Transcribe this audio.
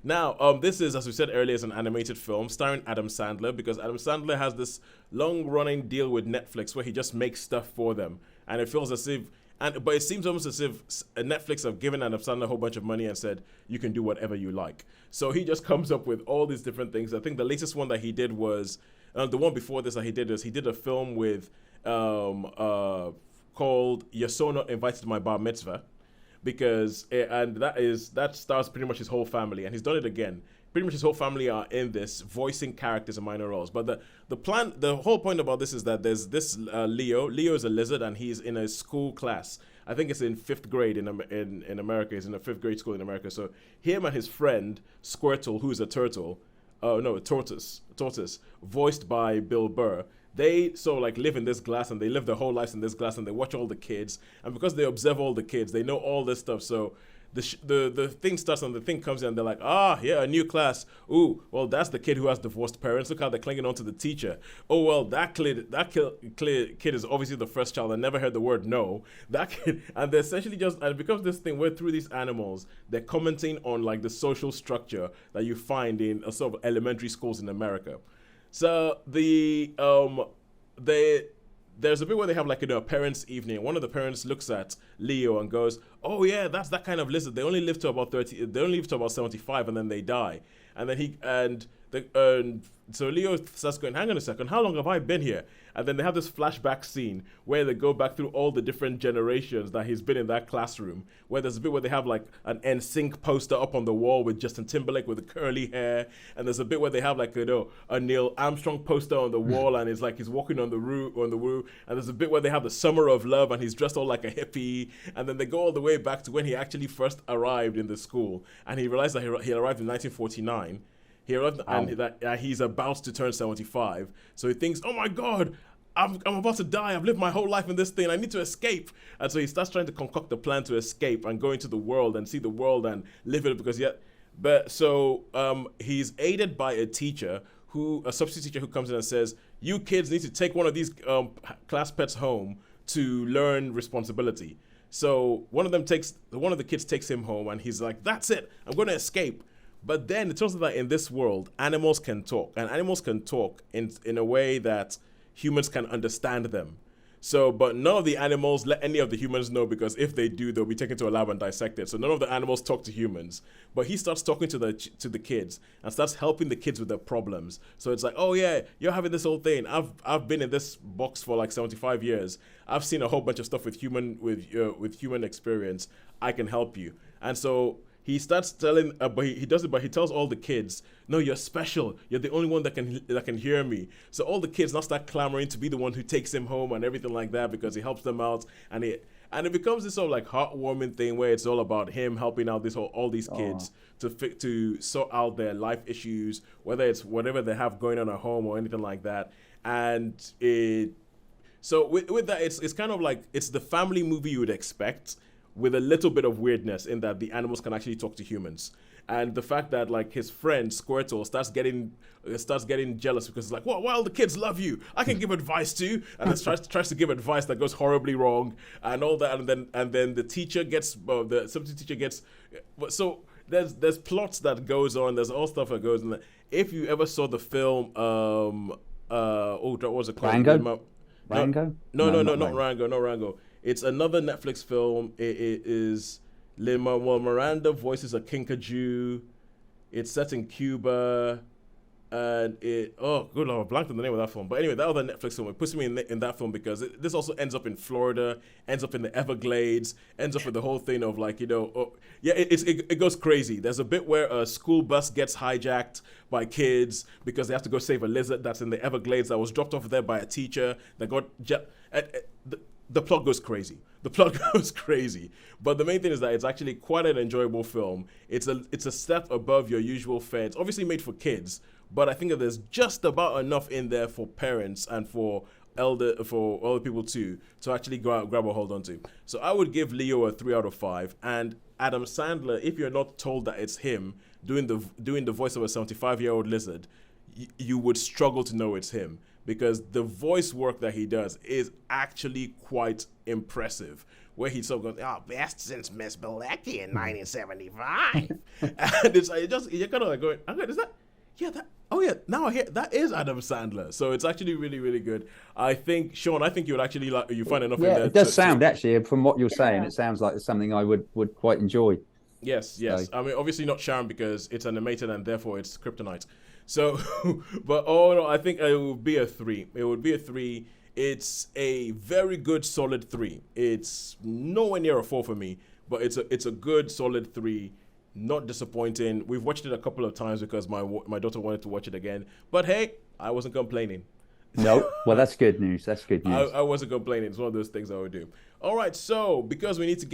Now, this is, as we said earlier, is an animated film starring Adam Sandler because Adam Sandler has this long-running deal with Netflix where he just makes stuff for them, and it feels as if, but it seems almost as if Netflix have given Adam Sandler a whole bunch of money and said you can do whatever you like. So he just comes up with all these different things. I think the latest one that he did was the one before this that he did is he did a film with called Your So Not Invited to My Bar Mitzvah because and that stars pretty much his whole family, and he's done it again. Pretty much his whole family are in this, voicing characters in minor roles. But the whole point about this is that there's this Leo. Leo is a lizard, and he's in a school class. I think it's in fifth grade in America. He's in a fifth grade school in America. So him and his friend Squirtle, who's a turtle, a tortoise, voiced by Bill Burr. They live in this glass, and they live their whole lives in this glass, and they watch all the kids, and because they observe all the kids, they know all this stuff. So the thing starts, and the thing comes in, and they're like, a new class. Ooh, well, that's the kid who has divorced parents. Look how they're clinging on to the teacher. Oh, well, that kid is obviously the first child. I never heard the word no. That kid, and they're essentially and it becomes this thing where through these animals, they're commenting on like the social structure that you find in a sort of elementary schools in America. So there's a bit where they have a parents' evening. One of the parents looks at Leo and goes, "Oh yeah, that's that kind of lizard. They only live to about 30. They only live to about 75, and then they die." And then so Leo starts going, "Hang on a second, how long have I been here?" And then they have this flashback scene where they go back through all the different generations that he's been in that classroom. Where there's a bit where they have like an NSYNC poster up on the wall with Justin Timberlake with the curly hair, and there's a bit where they have a Neil Armstrong poster on the wall, and it's like he's walking on the roof, and there's a bit where they have the Summer of Love, and he's dressed all like a hippie, and then they go all the way back to when he actually first arrived in the school, and he realized that he arrived in 1949. He arrived and that he's about to turn 75. So he thinks, "Oh my God, I'm about to die. I've lived my whole life in this thing. I need to escape." And so he starts trying to concoct a plan to escape and go into the world and see the world and live it he's aided by a substitute teacher who comes in and says, "You kids need to take one of these class pets home to learn responsibility." So one of the kids takes him home, and he's like, "That's it. I'm going to escape." But then it turns out that in this world, animals can talk, and animals can talk in a way that humans can understand them. So, but none of the animals let any of the humans know, because if they do, they'll be taken to a lab and dissected. So none of the animals talk to humans. But he starts talking to the kids and starts helping the kids with their problems. So it's like, "Oh yeah, you're having this whole thing. I've been in this box for like 75 years. I've seen a whole bunch of stuff with human experience. I can help you." And so he starts telling, but he does it. But he tells all the kids, "No, you're special. You're the only one that can hear me." So all the kids now start clamoring to be the one who takes him home and everything like that, because he helps them out, and it becomes this sort of like heartwarming thing where it's all about him helping out all these kids to sort out their life issues, whether it's whatever they have going on at home or anything like that. And so with that, it's kind of like it's the family movie you would expect, with a little bit of weirdness in that the animals can actually talk to humans. And the fact that like his friend Squirtle starts getting jealous because it's like, well, the kids love you. I can give advice too, and then tries to give advice that goes horribly wrong and all that. And then the teacher gets the substitute teacher gets. So there's plots that goes on. There's all stuff that goes on. If you ever saw the film, what was it called? Rango? No, not Rango. Not Rango. It's another Netflix film. It is Lin-Manuel Miranda voices a Kinkajou. It's set in Cuba. And good Lord, I blanked on the name of that film. But anyway, that other Netflix film, it puts me in that film because this also ends up in Florida, ends up in the Everglades, ends up with the whole thing of like, it goes crazy. There's a bit where a school bus gets hijacked by kids because they have to go save a lizard that's in the Everglades that was dropped off there by a teacher that got... The plot goes crazy. But the main thing is that it's actually quite an enjoyable film. It's a step above your usual fare. It's obviously made for kids, but I think that there's just about enough in there for parents and for older people too to actually grab a hold onto. So I would give Leo a 3 out of 5. And Adam Sandler, if you're not told that it's him doing the voice of a 75-year-old lizard, you would struggle to know it's him, because the voice work that he does is actually quite impressive. where he sort of goes, "Oh, best since Miss Bilecki in 1975," and it's like, you're kind of like going, "Okay, is that? Yeah, that. Oh yeah, now I hear that is Adam Sandler." So it's actually really, really good. I think, Sean, I think you would actually like you find enough in Yeah, there. it does sound actually from what you're saying. It sounds like it's something I would quite enjoy. Yes, yes. So, I mean, obviously not Sharon because it's animated and therefore it's kryptonite. So, but oh no, I think it would be a 3. It would be a 3. It's a very good solid 3. It's nowhere near a 4 for me, but it's a good solid 3. Not disappointing. We've watched it a couple of times because my daughter wanted to watch it again. But hey, I wasn't complaining. no, well, that's good news. That's good news. I wasn't complaining. It's one of those things I would do. All right, so because we need to